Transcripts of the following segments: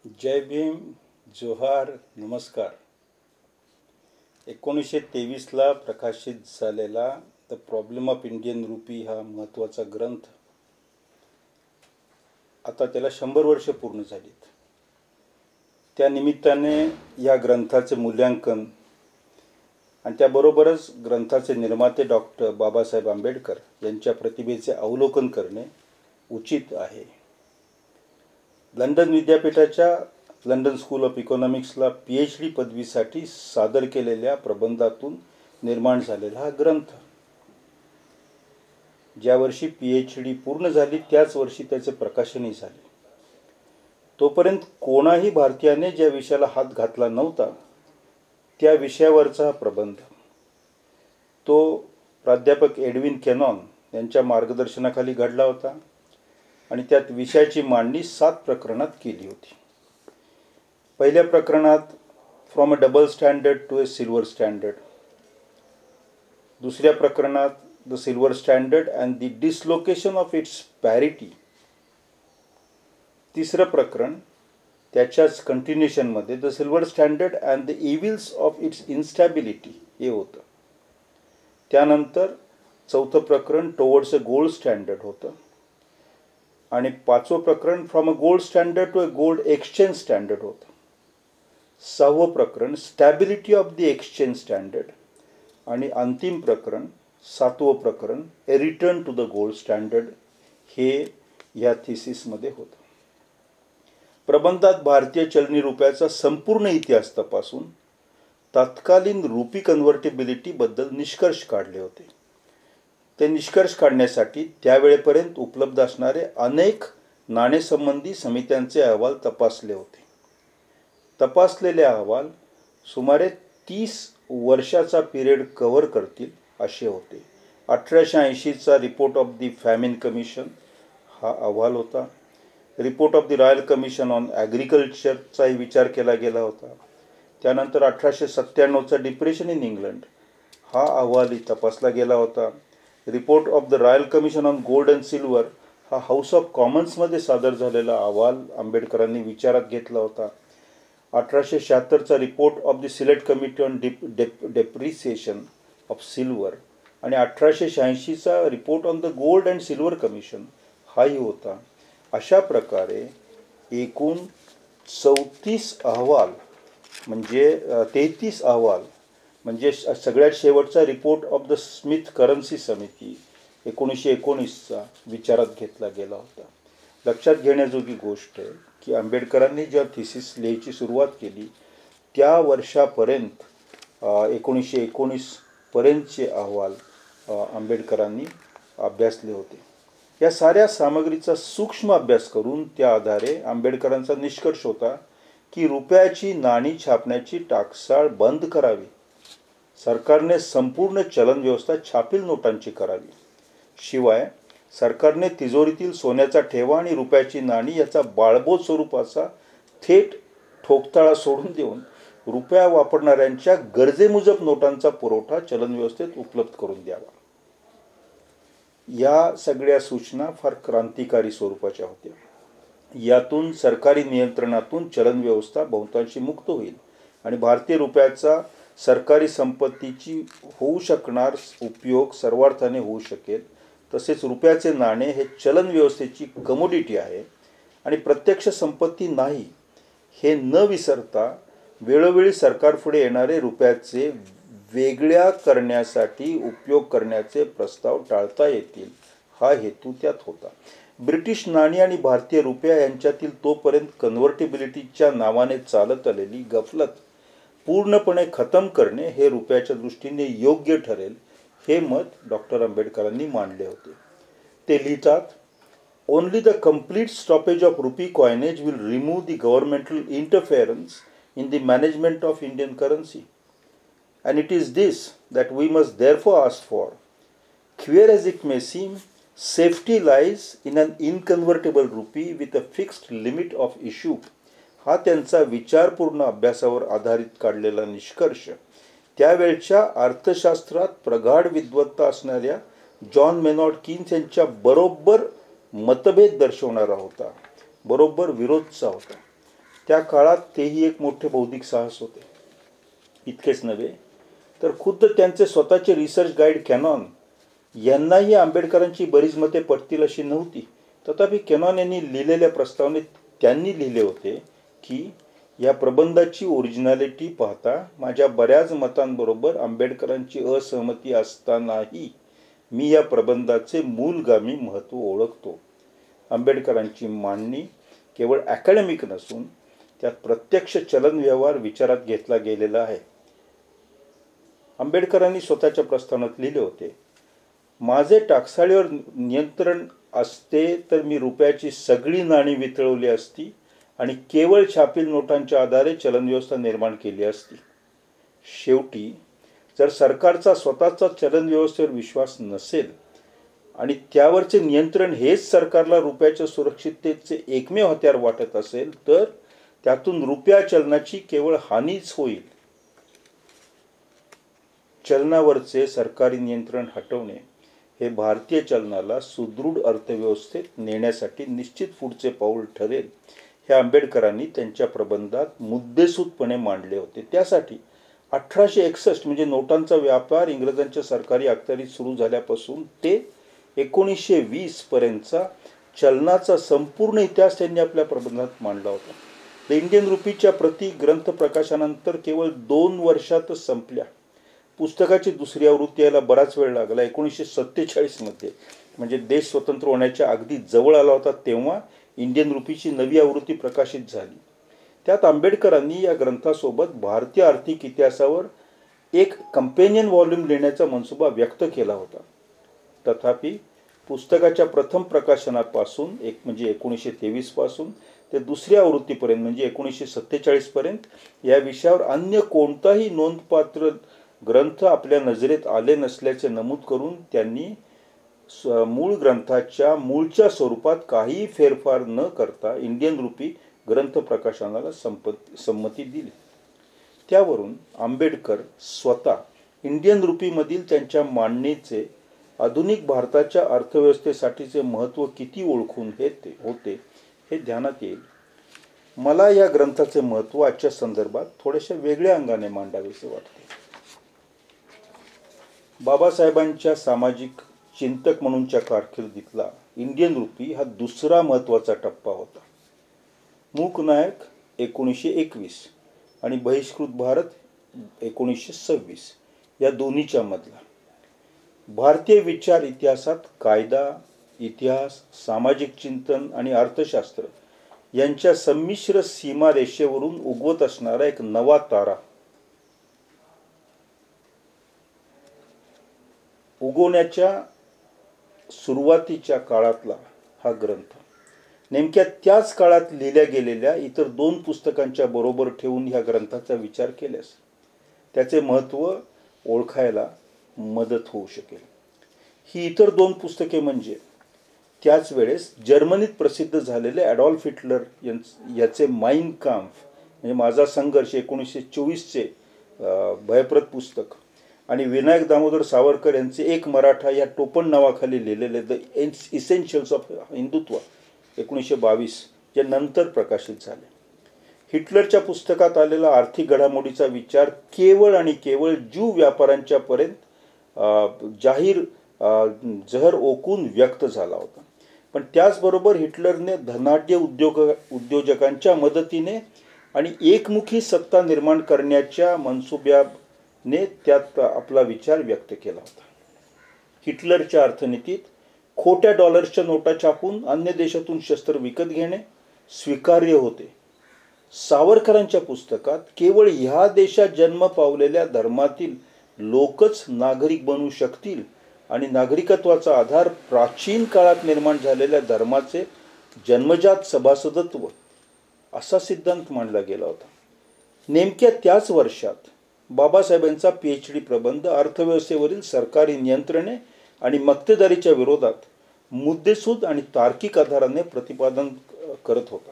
जय भीम, जोहार, नमस्कार. 1923ला प्रकाशित झालेला the problem of Indian rupee हा महत्त्वाचा ग्रंथ आता त्याला 100 वर्ष पूर्ण झालीत. त्या निमित्ताने या ग्रंथाचे मूल्यांकन आणि त्याबरोबरच ग्रंथाचे निर्माते डॉक्टर बाबासाहेब आंबेडकर यांच्या प्रतिभेचे अवलोकन करणे उचित आहे. लंडन विद्यापीठाच्या लंडन स्कूल ऑफ इकॉनॉमिक्सला PhD पदवीसाठी सादर केलेल्या प्रबंधातून निर्माण झालेला हा ग्रंथ. ज्या वर्षी PhD पूर्ण झाली त्याच वर्षी त्याचे प्रकाशनही झाले. तोपर्यंत कोणाही भारतीयाने ज्या विषयाला हात घातला नव्हता त्या विषयावरचा हा प्रबंध तो प्राध्यापक एडविन केनॉन यांच्या मार्गदर्शनाखाली घडला होता आणि त्यात विषयाची मांडणी 7 प्रकरणात केली होती. पहिल्या प्रकरणात from a double standard to a silver standard, दुसऱ्या प्रकरणात the silver standard and the dislocation of its parity, तिसरं प्रकरण त्याच्याच कंटिन्युएशनमध्ये the silver standard and the evils of its instability हे होतं. त्यानंतर चौथं प्रकरण टुवर्ड्स अ गोल्ड स्टँडर्ड होतं आणि 5वं प्रकरण from a gold standard to a gold exchange standard होतं. 6वं प्रकरण stability of the exchange standard आणि अंतिम प्रकरण 7वं प्रकरण a return to the gold standard हे या थिसिसमध्ये होतं. प्रबंधात भारतीय चलनी रुपयाचा संपूर्ण इतिहास तपासून तत्कालीन रुपी कन्व्हर्टेबिलिटीबद्दल निष्कर्ष काढले होते. ते निष्कर्ष काढण्यासाठी त्यावेळेपर्यंत उपलब्ध असणारे अनेक नाणेसंबंधी समित्यांचे अहवाल तपासले होते. तपासलेले अहवाल सुमारे 30 वर्षाचा पिरियड कव्हर करतील असे होते. 1880चा report of the famine commission हा अहवाल होता. Report of the royal commission on ॲग्रिकल्चरचाही विचार केला गेला होता. त्यानंतर 1897चा डिप्रेशन इन इंग्लंड हा अहवालही तपासला गेला होता. Report of the royal commission on gold and silver हा हाऊस ऑफ कॉमन्समध्ये सादर झालेला अहवाल आंबेडकरांनी विचारात घेतला होता. 1876चा report of the select committee on depreciation of silver आणि 1886चा report on the gold and silver commission हाही होता. अशा प्रकारे एकूण 34 अहवाल म्हणजे 33 अहवाल म्हणजे सगळ्यात शेवटचा report of the Smith currency समिती 1919चा विचारात घेतला गेला होता. लक्षात घेण्याजोगी गोष्ट आहे की आंबेडकरांनी जेव्हा थिसिस लिहायची सुरुवात केली त्या वर्षापर्यंत 1919 पर्यंतचे अहवाल आंबेडकरांनी अभ्यासले होते. या साऱ्या सामग्रीचा सूक्ष्म अभ्यास करून त्या आधारे आंबेडकरांचा निष्कर्ष होता की रुपयाची नाणी छापण्याची टाकसाळ बंद करावी. सरकारने संपूर्ण चलन व्यवस्था छापील नोटांची करावी. शिवाय सरकारने तिजोरीतील सोन्याचा ठेवा आणि रुपयाची नाणी याचा बाळबोध स्वरूपाचा थेट ठोकताळा सोडून देऊन रुपया वापरणाऱ्यांच्या गरजेमुजब नोटांचा पुरवठा चलन व्यवस्थेत उपलब्ध करून द्यावा. या सगळ्या सूचना फार क्रांतिकारी स्वरूपाच्या होत्या. यातून सरकारी नियंत्रणातून चलन व्यवस्था बहुतांशी मुक्त होईल आणि भारतीय रुपयाचा सरकारी संपत्तीची होऊ शकणार उपयोग सर्वार्थाने होऊ शकेल. तसेच रुपयाचे नाणे हे चलन व्यवस्थेची कमोडिटी आहे आणि प्रत्यक्ष संपत्ती नाही हे न विसरता वेळोवेळी सरकारपुढे येणारे रुपयाचे वेगळ्या करण्यासाठी उपयोग करण्याचे प्रस्ताव टाळता येतील हा हेतू त्यात होता. ब्रिटिश नाणी आणि भारतीय रुपया यांच्यातील तोपर्यंत कन्व्हर्टेबिलिटीच्या नावाने चालत आलेली गफलत पूर्णपणे खतम करणे हे रुपयाच्या दृष्टीने योग्य ठरेल हे मत डॉक्टर आंबेडकरांनी मांडले होते. ते लिहितात, only the complete stoppage of rupee coinage will remove the governmental interference in the management of Indian currency and it is this that we must therefore ask for. Queer as it may seem, safety lies in an inconvertible rupee with a fixed limit of issue. हा त्यांचा विचारपूर्ण अभ्यासावर आधारित काढलेला निष्कर्ष त्यावेळच्या अर्थशास्त्रात प्रगाढ विद्वत्ता असणाऱ्या जॉन मेनॉर्ड कीन्स यांच्या बरोबर मतभेद दर्शवणारा होता, बरोबर विरोधचा होता. त्या काळात तेही एक मोठे बौद्धिक साहस होते. इतकेच नव्हे तर खुद्द त्यांचे स्वतःचे रिसर्च गाईड कॅनॉन यांनाही आंबेडकरांची बरीच मते पटतील अशी नव्हती. तथापि कॅनॉन यांनी लिहिलेल्या प्रस्तावनेत त्यांनी लिहिले होते की या प्रबंधाची ओरिजिनॅलिटी पाहता माझ्या बऱ्याच मतांबरोबर आंबेडकरांची असहमती असतानाही मी या प्रबंधाचे मूलगामी महत्त्व ओळखतो. आंबेडकरांची मांडणी केवळ अकॅडमिक नसून त्यात प्रत्यक्ष चलन व्यवहार विचारात घेतला गेलेला आहे. आंबेडकरांनी स्वतःच्या प्रस्तावनेत लिहिले होते, माझे टाकसाळीवर नियंत्रण असते तर मी रुपयाची सगळी नाणी वितळवली असती आणि केवळ छापील नोटांच्या आधारे चलनव्यवस्था निर्माण केली असती. शेवटी जर सरकारचा स्वतःचा चलनव्यवस्थेवर विश्वास नसेल आणि त्यावरचे नियंत्रण हेच सरकारला रुपयाच्या सुरक्षिततेचे एकमेव हत्यार वाटत असेल तर त्यातून रुपया चलनाची केवळ हानीच होईल. चलनावरचे सरकारी नियंत्रण हटवणे हे भारतीय चलनाला सुदृढ अर्थव्यवस्थेत नेण्यासाठी निश्चित पुढचे पाऊल ठरेल हे आंबेडकरांनी त्यांच्या प्रबंधात मुद्देसूदपणे मांडले होते. त्यासाठी 1861 म्हणजे नोटांचा व्यापार इंग्रजांच्या सरकारी अखत्यारीत सुरू झाल्यापासून ते 1920 पर्यंतचा चलनाचा संपूर्ण इतिहास त्यांनी आपल्या प्रबंधात मांडला होता. द इंडियन रुपीच्या प्रति ग्रंथ प्रकाशनानंतर केवळ 2 वर्षातच संपल्या. पुस्तकाची दुसरी आवृत्ती यायला बराच वेळ लागला. 1947 मध्ये म्हणजे देश स्वतंत्र होण्याच्या अगदी जवळ आला होता तेव्हा इंडियन रुपीची नवी आवृत्ती प्रकाशित झाली. त्यात आंबेडकरांनी या ग्रंथासोबत भारतीय आर्थिक इतिहासावर एक कंपेनियन व्हॉल्यूम लिहिण्याचा मनसुबा व्यक्त केला होता. तथापि पुस्तकाच्या प्रथम प्रकाशनापासून म्हणजे 1923 पासून ते दुसऱ्या आवृत्तीपर्यंत म्हणजे 1947 पर्यंत या विषयावर अन्य कोणताही नोंदपात्र ग्रंथ आपल्या नजरेत आले नसल्याचे नमूद करून त्यांनी मूळ ग्रंथाच्या मूळच्या स्वरूपात काही फेरफार न करता इंडियन रुपी ग्रंथ प्रकाशनाला संमती दिली. त्यावरून आंबेडकर स्वतः इंडियन रुपीमधील त्यांच्या मांडणीचे आधुनिक भारताच्या अर्थव्यवस्थेसाठीचे महत्त्व किती ओळखून होते हे ध्यानात येईल. मला या ग्रंथाचे महत्त्व आजच्या संदर्भात थोड्याशा वेगळ्या अंगाने मांडावेसे वाटते. बाबासाहेबांच्या सामाजिक चिंतक म्हणूनच्या कारकिर्दीतला इंडियन रुपी हा दुसरा महत्त्वाचा टप्पा होता. मूकनायक 1921 आणि बहिष्कृत भारत 1926 या दोन्हीच्या मधला. भारतीय विचार इतिहासात कायदा, इतिहास, सामाजिक चिंतन आणि अर्थशास्त्र यांच्या संमिश्र सीमारेषेवरून उगवत असणारा एक नवा तारा उगवण्याच्या सुरुवातीच्या काळातला हा ग्रंथ नेमक्या त्याच काळात लिहिल्या गेलेल्या इतर 2 पुस्तकांच्या बरोबर ठेवून ह्या ग्रंथाचा विचार केल्यास त्याचे महत्त्व ओळखायला मदत होऊ शकेल. ही इतर 2 पुस्तके म्हणजे त्याच वेळेस जर्मनीत प्रसिद्ध झालेले ॲडॉल्फ हिटलर याचे माइन काम्फ म्हणजे माझा संघर्ष 1924चे भयप्रद पुस्तक आणि विनायक दामोदर सावरकर यांचे एक मराठा या टोपण नावाखाली लिहिलेले द इसेन्शियल्स ऑफ हिंदुत्व 1922 जे नंतर प्रकाशित झाले. हिटलरच्या पुस्तकात आलेला आर्थिक घडामोडीचा विचार केवळ आणि केवळ ज्यू व्यापाऱ्यांच्या पर्यंत जाहीर जहर ओकून व्यक्त झाला होता. पण त्याचबरोबर हिटलरने धनाढ्य उद्योजकांच्या मदतीने आणि एकमुखी सत्ता निर्माण करण्याच्या मनसुब्याने त्यात आपला विचार व्यक्त केला होता. हिटलरच्या अर्थनीतीत खोट्या डॉलर्सच्या नोटा छापून अन्य देशातून शस्त्र विकत घेणे स्वीकार्य होते. सावरकरांच्या पुस्तकात केवळ ह्या देशात जन्म पावलेल्या धर्मातील लोकच नागरिक बनू शकतील आणि नागरिकत्वाचा आधार प्राचीन काळात निर्माण झालेल्या धर्माचे जन्मजात सभासदत्व असा सिद्धांत मांडला गेला होता. नेमक्या त्याच वर्षात बाबासाहेबांचा PhD प्रबंध अर्थव्यवस्थेवरील सरकारी नियंत्रणे आणि मक्तेदारीच्या विरोधात मुद्देसूद आणि तार्किक आधाराने प्रतिपादन करत होता.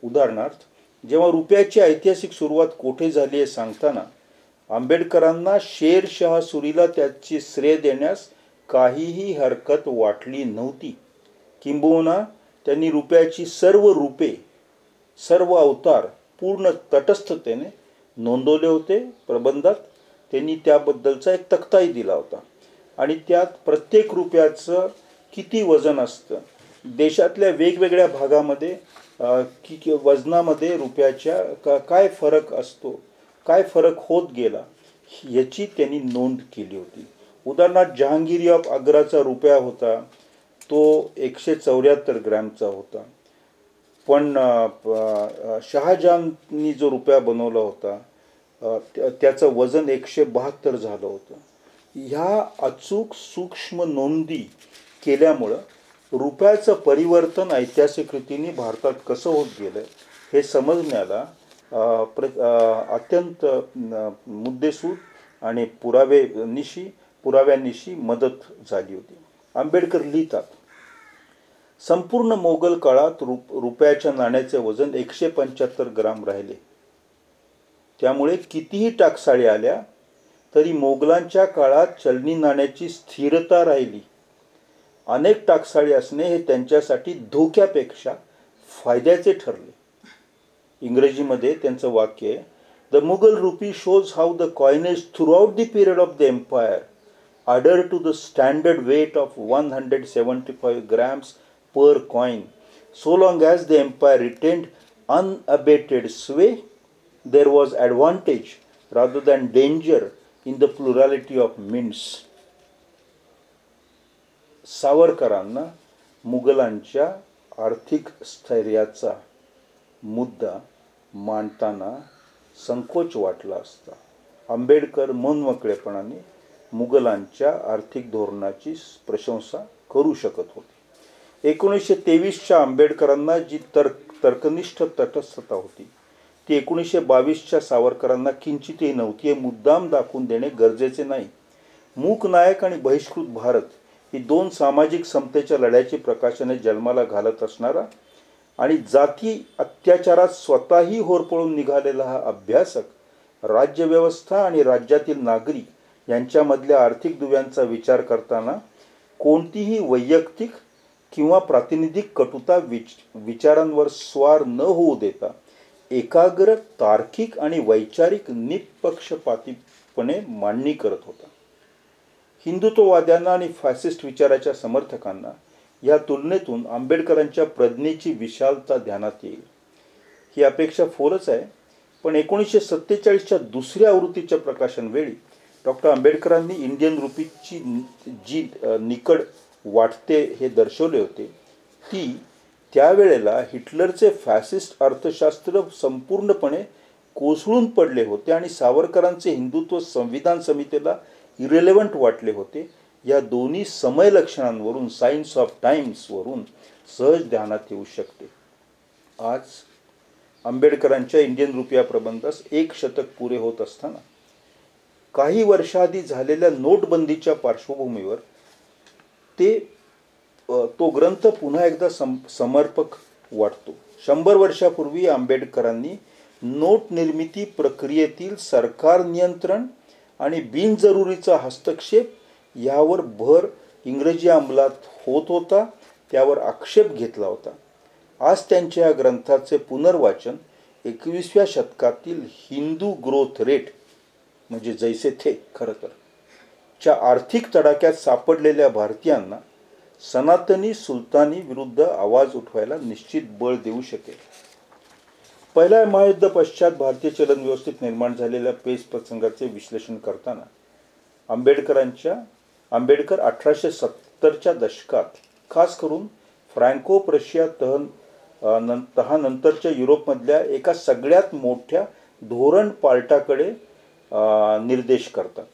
उदाहरणार्थ जेव्हा रुपयाची ऐतिहासिक सुरुवात कोठे झाली हे सांगताना आंबेडकरांना शेरशाह सुरीला त्याची श्रेय देण्यास काहीही हरकत वाटली नव्हती. किंबहुना त्यांनी रुपयाची सर्व रूपे सर्व अवतार पूर्ण तटस्थतेने नोंदवले होते प्रबंधात. त्यांनी त्याबद्दलचा एक तक्ताही दिला होता आणि त्यात प्रत्येक रुपयाचं किती वजन असतं, देशातल्या वेगवेगळ्या भागामध्ये वजनामध्ये रुपयाच्या काय फरक असतो, काय फरक होत गेला, याची त्यांनी नोंद केली होती. उदाहरणार्थ जहांगीर ऑफ आग्राचा रुपया होता तो 174 ग्रॅमचा होता, पण शहाजहाननी जो रुपया बनवला होता त्याचं वजन 172 झालं होतं. ह्या अचूक सूक्ष्म नोंदी केल्यामुळं रुपयाचं परिवर्तन ऐतिहासिक रीतीने भारतात कसं होत गेलं हे समजण्याला अत्यंत मुद्देसूद आणि पुराव्यांनिशी मदत झाली होती. आंबेडकर लिहितात, संपूर्ण मोगल काळात रुपयाच्या नाण्याचे वजन 175 ग्राम राहिले. त्यामुळे कितीही टाकसाळी आल्या तरी मोगलांच्या काळात चलनी नाण्याची स्थिरता राहिली. अनेक टाकसाळी असणे हे त्यांच्यासाठी धोक्यापेक्षा फायद्याचे ठरले. इंग्रजीमध्ये त्यांचं वाक्य आहे, the Mughal rupee shows how the coinage throughout the period of the empire adhered to the standard weight of 175 grams per coin. So long as the empire retained unabated sway, there was advantage rather than danger in the plurality of mints. सावरकरांना मुघलांच्या आर्थिक स्थैर्याचा मुद्दा मांडताना संकोच वाटला असता. आंबेडकर मनमोकळेपणाने मुघलांच्या आर्थिक धोरणाची प्रशंसा करू शकत होते. 1923च्या आंबेडकरांना जी तर्कनिष्ठ तटस्थता होती ती 1922च्या सावरकरांना किंचितही नव्हती. हे मुद्दाम दाखवून देणे गरजेचे नाही. मूक नायक आणि बहिष्कृत भारत ही दोन सामाजिक समतेच्या लढ्याची प्रकाशने जन्माला घालत असणारा आणि जाती अत्याचारात स्वतःही होरपळून निघालेला हा अभ्यासक राज्यव्यवस्था आणि राज्यातील नागरिक यांच्यामधल्या आर्थिक दुव्यांचा विचार करताना कोणतीही वैयक्तिक किंवा प्रातिनिधिक कटुता विचारांवर स्वार न होऊ देता एकाग्र, तार्किक आणि वैचारिक निपक्षपातीपणे मांडणी करत होता. हिंदुत्ववाद्यांना आणि फॅसिस्ट विचाराच्या समर्थकांना या तुलनेतून आंबेडकरांच्या प्रज्ञेची विशालता ध्यानात येईल. ही अपेक्षा फोलच आहे, पण 1947च्या दुसऱ्या आवृत्तीच्या प्रकाशनवेळी डॉक्टर आंबेडकरांनी इंडियन रुपीची जी निकड वाटते हे दर्शवले होते ती त्यावेळेला हिटलरचे फॅसिस्ट अर्थशास्त्र संपूर्णपणे कोसळून पडले होते आणि सावरकरांचे हिंदुत्व संविधान समितीला इरेलेव्हंट वाटले होते. या दोन्ही समय लक्षणांवरून, सायन्स ऑफ टाइम्सवरून सहज ध्यानात येऊ शकते. आज आंबेडकरांच्या इंडियन रुपया प्रबंधास 1 शतक पुरे होत असताना काही वर्षाआधी झालेल्या नोटबंदीच्या पार्श्वभूमीवर तो ग्रंथ पुन्हा एकदा समर्पक वाटतो. 100 वर्षापूर्वी आंबेडकरांनी नोट निर्मिती प्रक्रियेतील सरकार नियंत्रण आणि बिनजरुरीचा हस्तक्षेप यावर भर इंग्रजी अंमलात होत होता त्यावर आक्षेप घेतला होता. आज त्यांच्या या ग्रंथाचे पुनर्वाचन 21व्या शतकातील हिंदू ग्रोथ रेट म्हणजे जैसे थे खरं तर च्या आर्थिक तडाख्यात सापडलेल्या भारतीयांना सनातनी सुलतानी विरुद्ध आवाज उठवायला निश्चित बळ देऊ शकेल. पहिल्या महायुद्ध पश्चात भारतीय चलन व्यवस्थेत निर्माण झालेल्या पेच प्रसंगाचे विश्लेषण करताना आंबेडकर 1870च्या दशकात खास करून फ्रँको प्रशिया तहानंतरच्या युरोपमधल्या एका सगळ्यात मोठ्या धोरण पालटाकडे निर्देश करतात.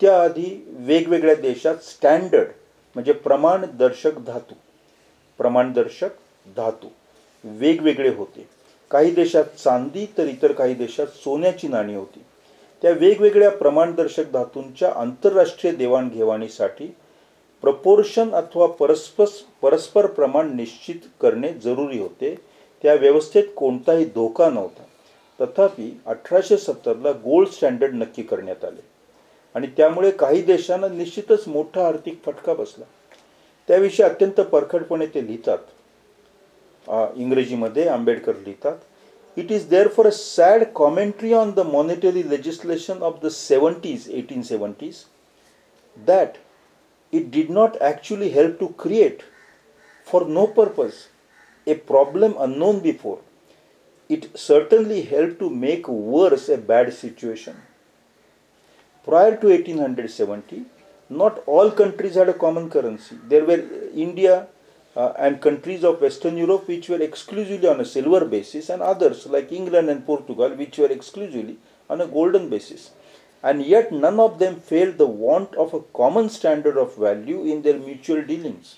त्याआधी वेगवेगळ्या देशात स्टँडर्ड म्हणजे प्रमाणदर्शक धातू वेगवेगळे होते. काही देशात चांदी तर इतर काही देशात सोन्याची नाणी होती. त्या वेगवेगळ्या प्रमाणदर्शक धातूंच्या आंतरराष्ट्रीय देवाणघेवाणीसाठी प्रपोर्शन अथवा परस्पर प्रमाण निश्चित करणे जरुरी होते. त्या व्यवस्थेत कोणताही धोका नव्हता. तथापि 1870ला गोल्ड स्टँडर्ड नक्की करण्यात आले आणि त्यामुळे काही देशांना निश्चितच मोठा आर्थिक फटका बसला. त्याविषयी अत्यंत परखडपणे ते लिहितात. इंग्रजीमध्ये आंबेडकर लिहितात, it is therefore a sad commentary on the monetary legislation of the 70s 1870s that it did not actually help to create, for no purpose, a problem unknown before. It certainly helped to make worse a bad situation. Prior to 1870, not all countries had a common currency. There were India and countries of Western Europe which were exclusively on a silver basis, and others like England and Portugal which were exclusively on a golden basis. And yet none of them failed the want of a common standard of value in their mutual dealings.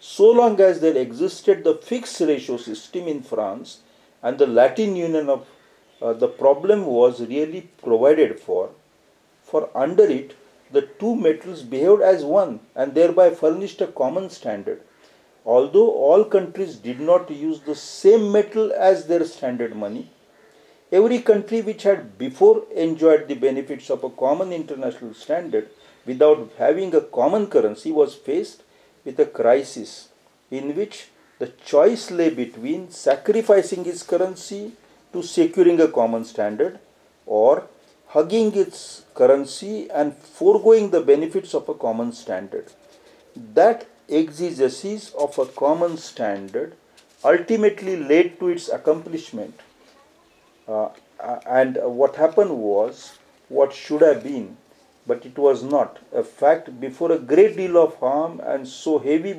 So long as there existed the fixed ratio system in France and the Latin Union the problem was really provided for under it the two metals behaved as one and thereby furnished a common standard. Although all countries did not use the same metal as their standard money, every country which had before enjoyed the benefits of a common international standard without having a common currency was faced with a crisis in which the choice lay between sacrificing its currency to securing a common standard or hugging its currency and foregoing the benefits of a common standard. That exegesis of a common standard ultimately led to its accomplishment. And what happened was what should have been, but it was not. A fact before a great deal of harm and so heavy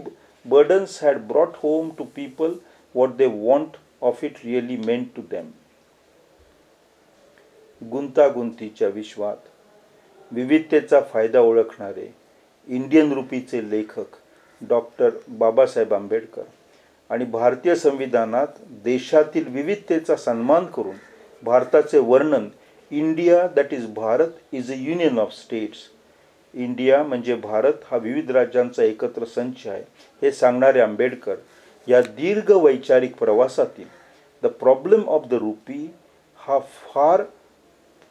burdens had brought home to people what they want of it really meant to them. गुंतागुंतीच्या विश्वात विविधतेचा फायदा ओळखणारे Indian रूपीचे लेखक doctor Babasaheb Ambedkar आणि भारतीय संविधानात देशातील विविधतेचा सन्मान करून भारताचे वर्णन India that is Bharat is a union of states, India म्हणजे भारत हा विविध राज्यांचा एकत्र संच आहे, हे सांगणारे आंबेडकर या दीर्घ वैचारिक प्रवासातील the problem of the rupee हा फार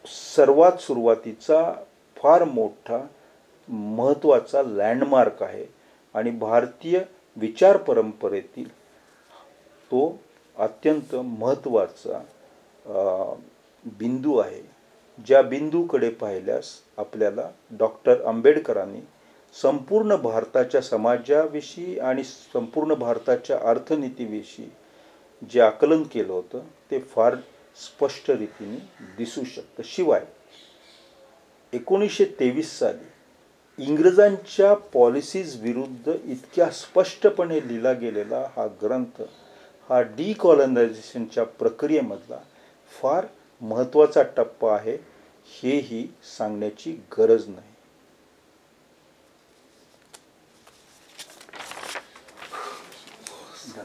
सर्वात सुरुवातीचा फार मोठा महत्त्वाचा लँडमार्क आहे आणि भारतीय विचार परंपरेतील तो अत्यंत महत्त्वाचा बिंदू आहे. ज्या बिंदूकडे पाहिल्यास आपल्याला डॉक्टर आंबेडकरांनी संपूर्ण भारताच्या समाजाविषयी आणि संपूर्ण भारताच्या अर्थनीतीविषयी जे आकलन केलं होतं ते फार स्पष्ट रीतीने दिसू शकतं. शिवाय 1923 साली इंग्रजांच्या पॉलिसीज विरुद्ध इतक्या स्पष्टपणे लिहिला गेलेला हा ग्रंथ हा डिकॉलनायझेशनच्या प्रक्रियेमधला फार महत्त्वाचा टप्पा आहे, हेही सांगण्याची गरज नाही.